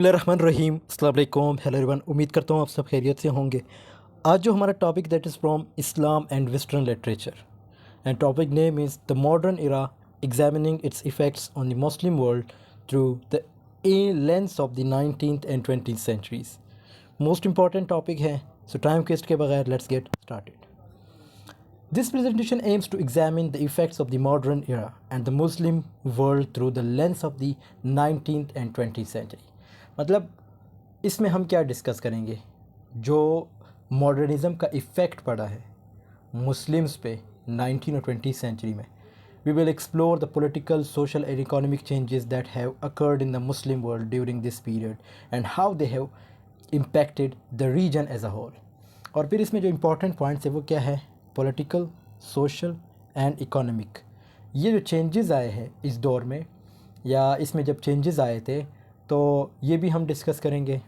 रहीम अस्सलाम वालेकुम hello everyone. उम्मीद करता हूँ आप सब खैरियत से होंगे। आज जो हमारा topic that is from Islam and western literature and topic name is the modern era examining it's effects on the Muslim world through the lens of the 19th and 20th centuries. Most important topic है, सो time waste के बगैर let's get started. This presentation aims to examine the effects of the modern era and the Muslim world through the lens of the 19th and 20th century। मतलब इसमें हम क्या discuss करेंगे, जो modernism का effect पड़ा है मुस्लिम्स पे 19 और 20th सेंचुरी में। We will explore the political, social and economic changes that have occurred in the Muslim world during this period and how they have impacted the region as a whole. और फिर इसमें जो important points है वो क्या है, political, social and economic. ये जो चेंजेस आए हैं इस दौर में, या इसमें जब चेंजेस आए थे तो ये भी हम डिस्कस करेंगे।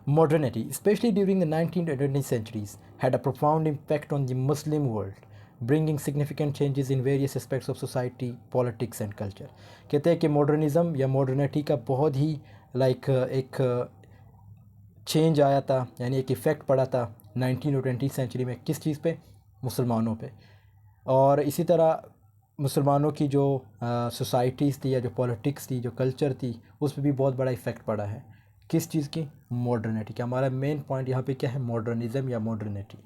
Modernity, especially during the 19th and 20th centuries, had a profound impact on the Muslim world, bringing significant changes in various aspects of society, politics and culture। कहते हैं कि मॉडर्निज़म या मॉडर्निटी का बहुत ही एक चेंज आया था, यानी एक इफ़ेक्ट पड़ा था 19 और 20th सेंचुरी में। किस चीज़ पे? मुसलमानों पे। और इसी तरह मुसलमानों की जो सोसाइटीज़ थी या जो पॉलिटिक्स थी, जो कल्चर थी, उस पर भी बहुत बड़ा इफ़ेक्ट पड़ा है। किस चीज़ की? मॉडर्निटी की। हमारा मेन पॉइंट यहाँ पे क्या है, मॉडर्निज़म या modernity.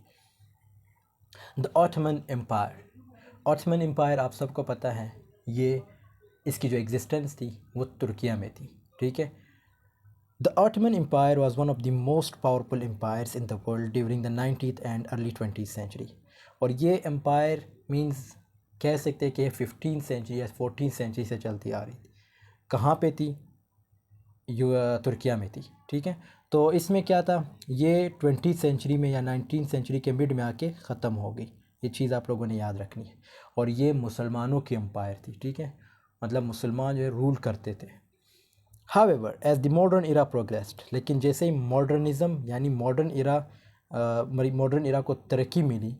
The Ottoman empire. Ottoman empire आप सबको पता है, ये इसकी जो एग्जिस्टेंस थी वो तुर्किया में थी, ठीक है। The Ottoman Empire was one of the most powerful empires in the world during the 19th and early 20th century। और ये एम्पायर मींस कह सकते हैं कि 15th सेंचुरी या 14th सेंचुरी से चलती आ रही थी। कहाँ पे थी? तुर्किया में थी, ठीक है। तो इसमें क्या था, ये 20th सेंचुरी में या 19th सेंचुरी के मिड में आके ख़त्म हो गई। ये चीज़ आप लोगों ने याद रखनी है। और ये मुसलमानों की एम्पायर थी, ठीक है, मतलब मुसलमान जो है रूल करते थे। However, as the modern era progressed, लेकिन जैसे ही मॉडर्निज़म यानी मॉडर्न इरा को तरक्की मिली,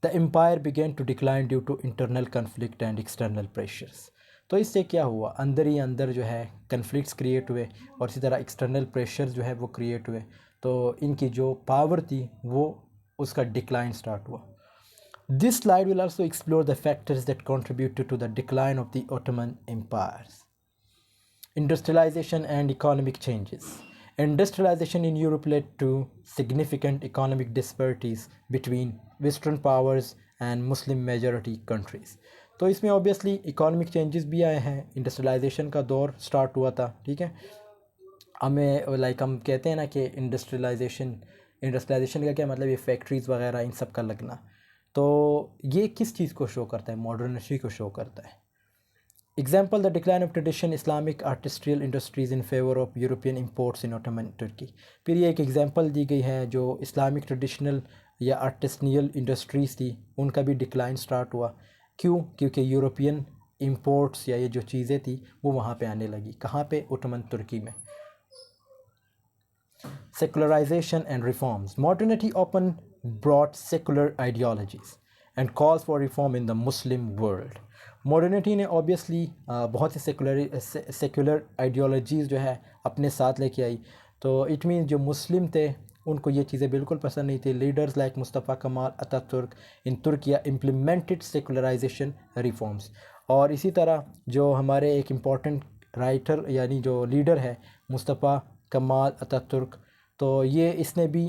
the empire began to decline due to internal conflict and external pressures. तो इससे क्या हुआ, अंदर ही अंदर जो है कन्फ्लिक्ट्स क्रिएट हुए और इसी तरह एक्सटर्नल प्रेशर्स जो है वो क्रिएट हुए। तो इनकी जो पावर थी वो उसका डिक्लाइन स्टार्ट हुआ। This slide will also explore the factors that contributed to the decline of the Ottoman empires. Industrialization and economic changes. Industrialization in Europe led to significant economic disparities between Western powers and Muslim majority countries। तो इसमें obviously economic changes भी आए हैं। Industrialisation का दौर start हुआ था, ठीक है। हम कहते हैं ना कि इंडस्ट्रियलाइजेशन का क्या मतलब, ये फैक्ट्रीज़ वगैरह इन सब का लगना। तो ये किस चीज़ को शो करता है? मॉडर्निटी को शो करता है। Example, the decline of traditional Islamic artisanal industries in favor of European imports in Ottoman Turkey। फिर ये एक एग्जांपल दी गई है, जो इस्लामिक ट्रेडिशनल या आर्टिसनियल इंडस्ट्रीज़ थी उनका भी डिक्लाइन स्टार्ट हुआ। क्यों? क्योंकि यूरोपियन इंपोर्ट्स या ये जो चीज़ें थी वो वहाँ पे आने लगी। कहाँ पे? ओटोमन तुर्की में। Secularization and reforms. Modernity often brought secular ideologies and calls for reform in the Muslim world। Modernity ने ऑब्वियसली बहुत से सेकुलर आइडियोलॉजीज़ जो है अपने साथ लेके आई। तो इट मीन जो मुस्लिम थे उनको ये चीज़ें बिल्कुल पसंद नहीं थी। Leaders like Mustafa Kemal Ataturk इन तुर्किया इम्प्लीमेंटेड सेकुलराइजेशन रिफॉर्म्स। और इसी तरह जो हमारे एक इम्पॉर्टेंट राइटर यानी जो लीडर है मुस्तफ़ा कमाल अतातुर्क, तो ये इसने भी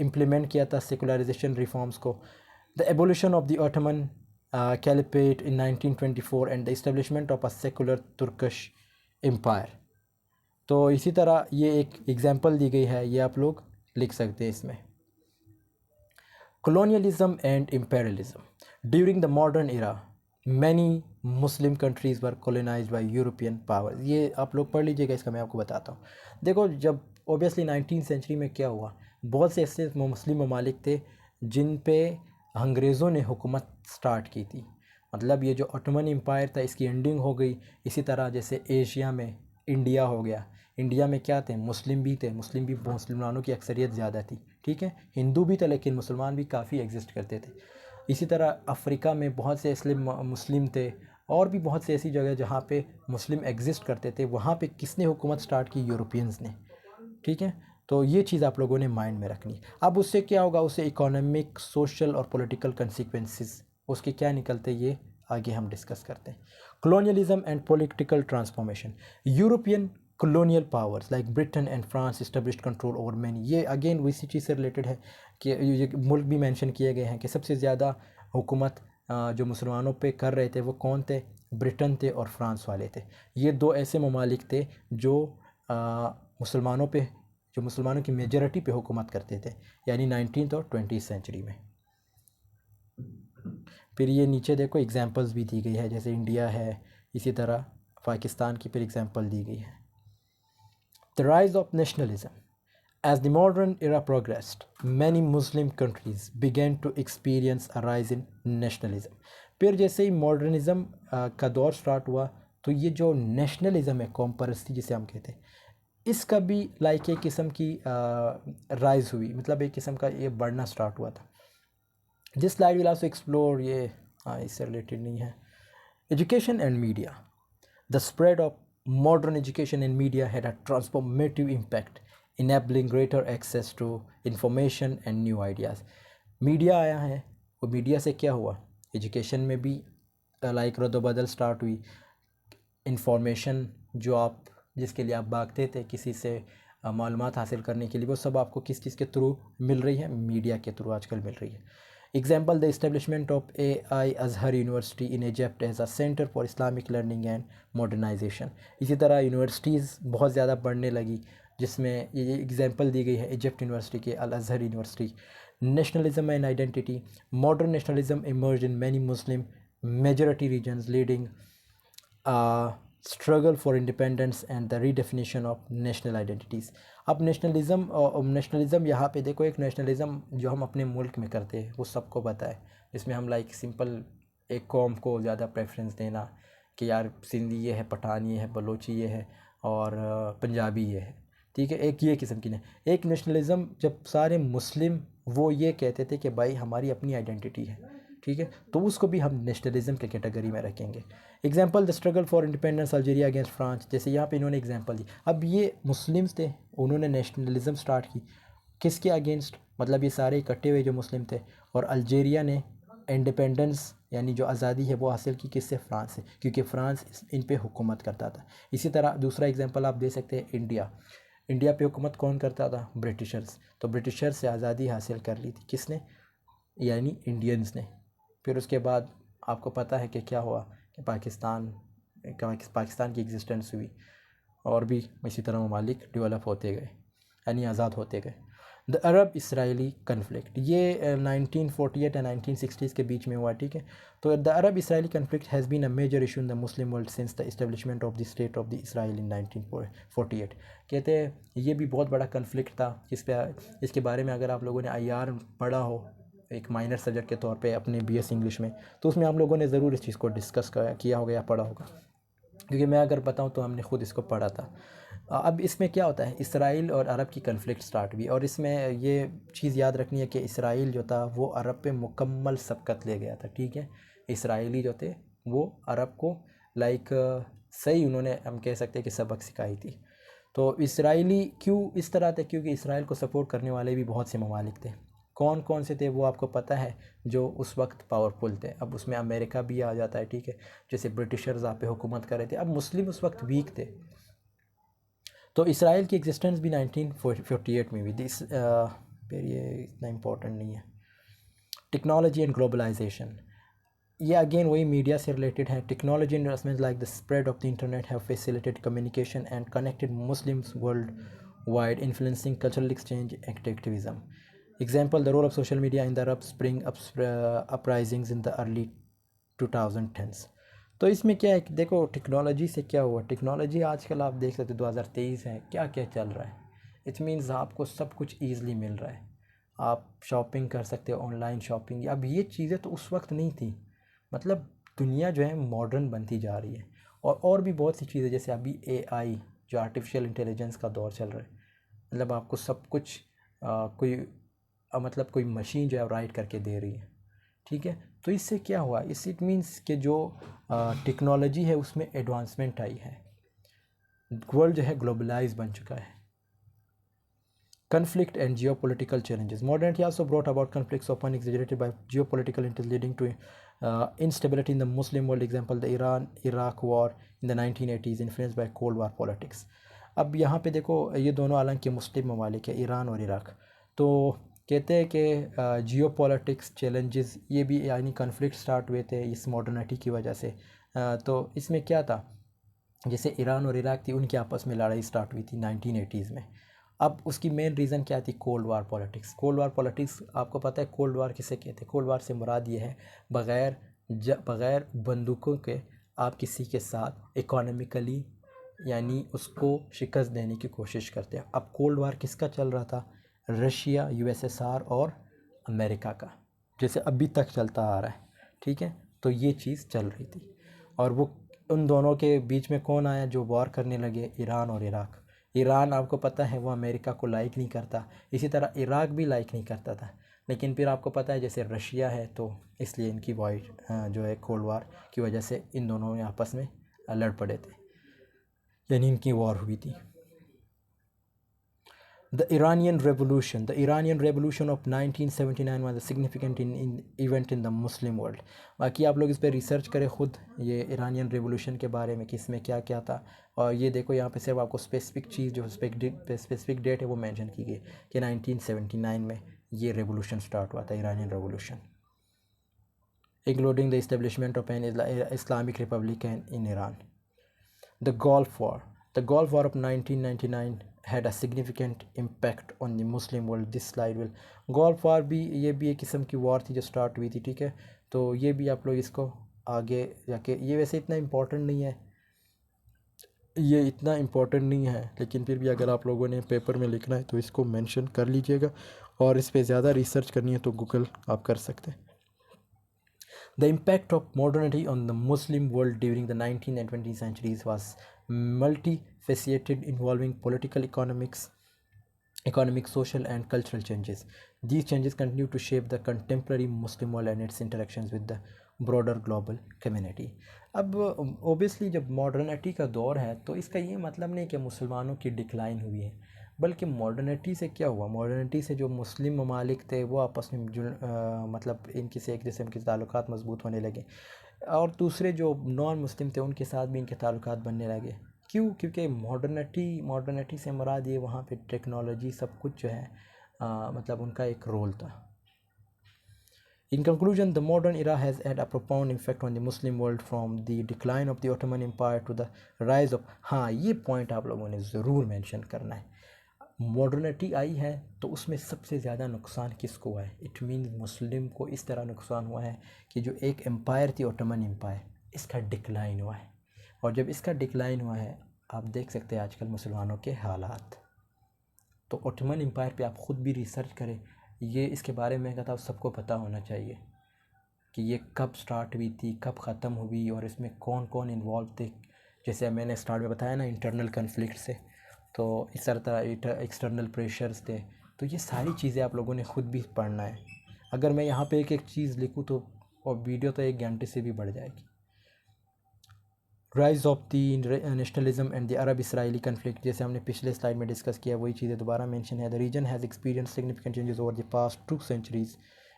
इम्प्लीमेंट किया था सेकुलराइजेशन रिफॉर्म्स को। The abolition of the Ottoman Caliphate in 1924 and the establishment of a secular Turkish empire। तो इसी तरह ये एक एग्जांपल दी गई है, ये आप लोग लिख सकते हैं इसमें। Colonialism and imperialism. During the modern era, many Muslim countries were colonized by European powers। ये आप लोग पढ़ लीजिएगा, इसका मैं आपको बताता हूँ। देखो, जब ऑब्वियसली 19th सेंचुरी में क्या हुआ, बहुत से ऐसे मुस्लिम ममालिक थे जिन पे अंग्रेज़ों ने हुकूमत स्टार्ट की थी। मतलब ये जो ऑटोमन एम्पायर था इसकी एंडिंग हो गई। इसी तरह जैसे एशिया में इंडिया हो गया। इंडिया में क्या थे? मुस्लिम भी थे, मुस्लिम भी मुसलमानों की अक्सरियत ज़्यादा थी, ठीक है। हिंदू भी थे लेकिन मुसलमान भी काफ़ी एग्जिस्ट करते थे। इसी तरह अफ्रीका में बहुत से इसलिए मुस्लिम थे, और भी बहुत सी ऐसी जगह जहाँ पे मुस्लिम एग्जिस्ट करते थे। वहाँ पे किसने हुकूमत स्टार्ट की? यूरोपियंस ने। ठीक है, तो ये चीज़ आप लोगों ने माइंड में रखनी है। अब उससे क्या होगा, उससे इकोनॉमिक, सोशल और पॉलिटिकल कंसिक्वेंसेस उसके क्या निकलते, ये आगे हम डिस्कस करते हैं। Colonialism and political transformation. European colonial powers like Britain and France established control over many, ये अगेन इसी चीज़ से रिलेटेड है कि ये मुल्क भी मेंशन किए गए हैं कि सबसे ज़्यादा हुकूमत जो मुसलमानों पे कर रहे थे वो कौन थे, ब्रिटेन थे और फ्रांस वाले थे। ये दो ऐसे ममालिक थे जो मुसलमानों पे, जो मुसलमानों की मेजॉरिटी पे हुकूमत करते थे, यानी 19th और 20th सेंचुरी में। फिर ये नीचे देखो एग्जांपल्स भी दी गई है, जैसे इंडिया है, इसी तरह पाकिस्तान की फिर एग्जांपल दी गई है। The rise of nationalism. As the modern era progressed, many Muslim countries began to experience a rise in nationalism. फिर जैसे ही मॉडर्निज़म का दौर स्टार्ट हुआ तो ये जो नेशनलिज़म है, कौम परस्ती जिसे हम कहते हैं, इसका भी लाइक एक किस्म की राइज हुई, मतलब एक किस्म का ये बढ़ना स्टार्ट हुआ था। This slide will also explore, ये इससे रिलेटेड नहीं है। Education and media. The spread of modern education and media had a transformative impact, enabling greater access to information and new ideas. Media आया है, वो मीडिया से क्या हुआ, एजुकेशन में भी लाइक रद्दोबदल स्टार्ट हुई। इंफॉर्मेशन जो आप, जिसके लिए आप भागते थे किसी से मालूमात हासिल करने के लिए, वो सब आपको किस चीज़ के थ्रू मिल रही है, मीडिया के थ्रू आजकल मिल रही है। Example, the establishment of AI Azhar university in Egypt as a centre for Islamic learning and modernization. इसी तरह यूनिवर्सिटीज़ बहुत ज़्यादा बढ़ने लगी, जिसमें ये एग्जाम्पल दी गई है इजिप्ट यूनिवर्सिटी के, Al Azhar university. Nationalism and identity. Modern nationalism emerge in many Muslim majority regions, leading struggle for independence and the redefinition of national identities. अब नेशनलिज़म यहाँ पे देखो, एक नेशनलिज़म जो हम अपने मुल्क में करते हैं वो सबको पता है, जिसमें हम लाइक सिंपल एक कौम को ज़्यादा प्रेफरेंस देना कि यार सिंधी ये है, पठान ये है, बलोची ये है और पंजाबी ये है, ठीक है, एक ये किस्म की नहीं। एक नेशनलिज़म जब सारे मुस्लिम वो ये कहते थे कि भाई हमारी अपनी आइडेंटिटी है, ठीक है, तो उसको भी हम नेशनलिज्म के कैटेगरी में रखेंगे। Example, the struggle for independence Algeria against France, जैसे यहाँ पे इन्होंने एग्जांपल दी। अब ये मुस्लिम्स थे, उन्होंने नेशनलिज्म स्टार्ट की किसके अगेंस्ट, मतलब ये सारे इकट्ठे हुए जो मुस्लिम थे, और अल्जीरिया ने इंडिपेंडेंस यानी जो आज़ादी है वो हासिल की किससे, फ्रांस से, क्योंकि फ्रांस इन पे हुकूमत करता था। इसी तरह दूसरा एग्जांपल आप दे सकते हैं, इंडिया पे हुकूमत कौन करता था, ब्रिटिशर्स। तो ब्रिटिशर्स से आज़ादी हासिल कर ली थी किसने, यानी इंडियंस ने। फिर उसके बाद आपको पता है कि क्या हुआ, कि पाकिस्तान की एग्जिस्टेंस हुई, और भी इसी तरह ममालिक डेवलप होते गए, यानी आज़ाद होते गए। द अरब इसराइली कन्फ्लिक्ट, ये 1948 एंड 1960s के बीच में हुआ, ठीक है। तो the Arab Israeli conflict has been a major issue in the Muslim world since the establishment of the state of the Israel in 1948। कहते हैं ये भी बहुत बड़ा कन्फ्लिक्ट था, इसके बारे में अगर आप लोगों ने IR पढ़ा हो एक माइनर सब्जेक्ट के तौर पे अपने BS इंग्लिश में, तो उसमें हम लोगों ने ज़रूर इस चीज़ को डिस्कस किया होगा या पढ़ा होगा, क्योंकि मैं अगर बताऊं तो हमने ख़ुद इसको पढ़ा था। अब इसमें क्या होता है, इसराइल और अरब की कन्फ्लिक्ट स्टार्ट हुई, और इसमें ये चीज़ याद रखनी है कि इसराइल जो था वो अरब पे मुकम्मल सबकत ले गया था, ठीक है। इसराइली जो थे वो अरब को लाइक सही, उन्होंने हम कह सकते हैं कि सबक सिखाई थी। तो इसराइली क्यों इस तरह थे, क्योंकि इसराइल को सपोर्ट करने वाले भी बहुत से ममालिक थे। कौन कौन से थे वो आपको पता है, जो उस वक्त पावरफुल थे। अब उसमें अमेरिका भी आ जाता है, ठीक है, जैसे ब्रिटिशर्स आप पे हुकूमत कर रहे थे। अब मुस्लिम उस वक्त वीक थे, तो इसराइल की एग्जिस्टेंस भी 1948 में हुई थी। फिर ये इतना इम्पोर्टेंट नहीं है। टेक्नोलॉजी एंड ग्लोबलाइजेशन, ये अगेन वही मीडिया से रिलेटेड है। Technology investment like the spread of the internet have facilitated communication and connected Muslims world wide, influencing cultural exchange and activism. Example, the role of social media in the Arab Spring uprisings in the early 2010s। तो इसमें क्या है, देखो technology से क्या हुआ, technology आजकल आप देख सकते हो 2023 है, क्या क्या चल रहा है। इट मीन्स आपको सब कुछ ईज़िली मिल रहा है, आप शॉपिंग कर सकते हो, ऑनलाइन शॉपिंग। अब ये चीज़ें तो उस वक्त नहीं थी, मतलब दुनिया जो है मॉडर्न बनती जा रही है। और भी बहुत सी चीज़ें, जैसे अभी AI जो आर्टिफिशियल इंटेलिजेंस का दौर चल रहा है, मतलब आपको सब कुछ कोई मशीन जो है राइट करके दे रही है, ठीक है। तो इससे क्या हुआ, इट मीन्स कि जो टेक्नोलॉजी है उसमें एडवांसमेंट आई है, वर्ल्ड जो है ग्लोबलाइज बन चुका है। conflict and geopolitical challenges. Modernity also brought about conflicts often exaggerated by geopolitical interests, leading to instability in the Muslim world. Example, the Iran-Iraq war in the 1980s, influenced by Cold War politics. अब यहाँ पे देखो, ये दोनों हालांकि मुस्लिम ममालिक है, Iran और इराक, तो कहते हैं कि जियो पॉलिटिक्स चैलेंजेस ये भी यानी कन्फ्लिक्ट स्टार्ट हुए थे इस मॉडर्निटी की वजह से। तो इसमें क्या था, जैसे ईरान और इराक थी, उनकी आपस में लड़ाई स्टार्ट हुई थी 1980s में। अब उसकी मेन रीज़न क्या थी, cold war politics. Cold war politics आपको पता है कोल्ड वार किसे कहते हैं? कोल्ड वार से मुराद ये है बग़ैर बंदूकों के आप किसी के साथ इकोनॉमिकली यानी उसको शिकस्त देने की कोशिश करते हैं। अब कोल्ड वार किसका चल रहा था? रशिया, यूएसएसआर और अमेरिका का, जैसे अभी तक चलता आ रहा है, ठीक है। तो ये चीज़ चल रही थी, और वो उन दोनों के बीच में कौन आया जो वॉर करने लगे? ईरान और इराक। ईरान आपको पता है वो अमेरिका को लाइक नहीं करता, इसी तरह इराक भी लाइक नहीं करता था, लेकिन फिर आपको पता है जैसे रशिया है, तो इसलिए इनकी जो है कोल्ड वार की वजह से इन दोनों में आपस में लड़ पड़े थे, यानी इनकी वॉर हुई थी। The Iranian Revolution of 1979 was a significant event in the Muslim world. बाकी आप लोग इस पर रिसर्च करें खुद, ये ईरानियन रेवोल्यूशन के बारे में कि इसमें क्या क्या था। और ये देखो यहाँ पे सिर्फ आपको स्पेसिफिक चीज़ जो स्पेसिफिक डेट है वो मेंशन की गई कि 1979 में ये रेवोल्यूशन स्टार्ट हुआ था, Iranian revolution, including the establishment of an Islamic Republic in Iran. The Gulf War of 1999 had a significant impact on the Muslim world. This slide will Gulf War भी ये भी एक किस्म की वॉर थी जो स्टार्ट हुई थी, ठीक है। तो ये भी आप लोग इसको आगे जाके, ये वैसे इतना इम्पोर्टेंट नहीं है, लेकिन फिर भी अगर आप लोगों ने पेपर में लिखना है तो इसको मेंशन कर लीजिएगा, और इस पर ज़्यादा रिसर्च करनी है तो गूगल आप कर सकते हैं। The impact of modernity on the Muslim world during the 19th and 20th centuries was multifaceted, involving political, economic, social, and cultural changes. These changes continue to shape the contemporary Muslim world and its interactions with the broader global community. अब obviously जब modernity का दौर है तो इसका ये मतलब नहीं कि मुसलमानों की डिक्लाइन हुई है, बल्कि मॉडर्निटी से क्या हुआ, मॉडर्निटी से जो मुस्लिम ममालिक थे वो आपस में मतलब इनकी से एक किस्म के ताल्लुकात मजबूत होने लगे, और दूसरे जो नॉन मुस्लिम थे उनके साथ भी इनके ताल्लुकात बनने लगे। क्यों? क्योंकि मॉडर्निटी से मुराद ये वहाँ पे टेक्नोलॉजी सब कुछ जो है मतलब उनका एक रोल था। In conclusion, the modern era has had a profound effect on the Muslim world, from the decline of the Ottoman Empire to the rise of, हाँ ये पॉइंट आप लोगों ने ज़रूर मेंशन करना है, मॉडर्निटी आई है तो उसमें सबसे ज़्यादा नुकसान किसको हुआ है? इट मीन मुस्लिम को इस तरह नुकसान हुआ है कि जो एक एम्पायर थी ओटोमन एम्पायर, इसका डिक्लाइन हुआ है, और जब इसका डिक्लाइन हुआ है आप देख सकते हैं आजकल मुसलमानों के हालात। तो ओटोमन एम्पायर पे आप ख़ुद भी रिसर्च करें, ये इसके बारे में कहता हूँ सबको पता होना चाहिए कि ये कब स्टार्ट हुई थी, कब ख़त्म हुई, और इसमें कौन कौन इन्वॉल्व थे। जैसे मैंने स्टार्ट में बताया ना, इंटरनल कन्फ्लिक्ट से, तो इस तरह एक्सटर्नल प्रेशर्स थे। तो ये सारी चीज़ें आप लोगों ने ख़ुद भी पढ़ना है। अगर मैं यहाँ पे एक एक चीज़ लिखूँ तो और वीडियो तो 1 घंटे से भी बढ़ जाएगी। Rise of the nationalism and the Arab Israeli conflict, जैसे हमने पिछले स्लाइड में डिस्कस किया वही चीज़ें दोबारा मेंशन है। The region has experience significant changes over the past 2 centuries.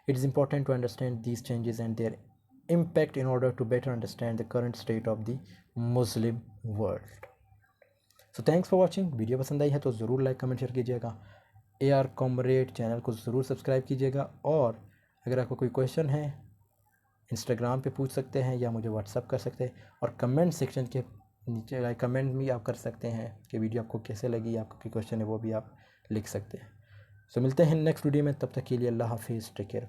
It is important to understand these changes and their impact in order to better understand the current state of the Muslim world. So thanks for watching. Video पसंद आई है तो ज़रूर like comment share कीजिएगा। AR comrade channel को ज़रूर subscribe कीजिएगा, और अगर आपको कोई क्वेश्चन है इंस्टाग्राम पे पूछ सकते हैं या मुझे व्हाट्सअप कर सकते हैं, और कमेंट सेक्शन के नीचे कमेंट भी आप कर सकते हैं कि वीडियो आपको कैसे लगी, आपका कोई क्वेश्चन है वो भी आप लिख सकते हैं। सो मिलते हैं नेक्स्ट वीडियो में, तब तक के लिए अल्लाह हाफिज़, टेक केयर।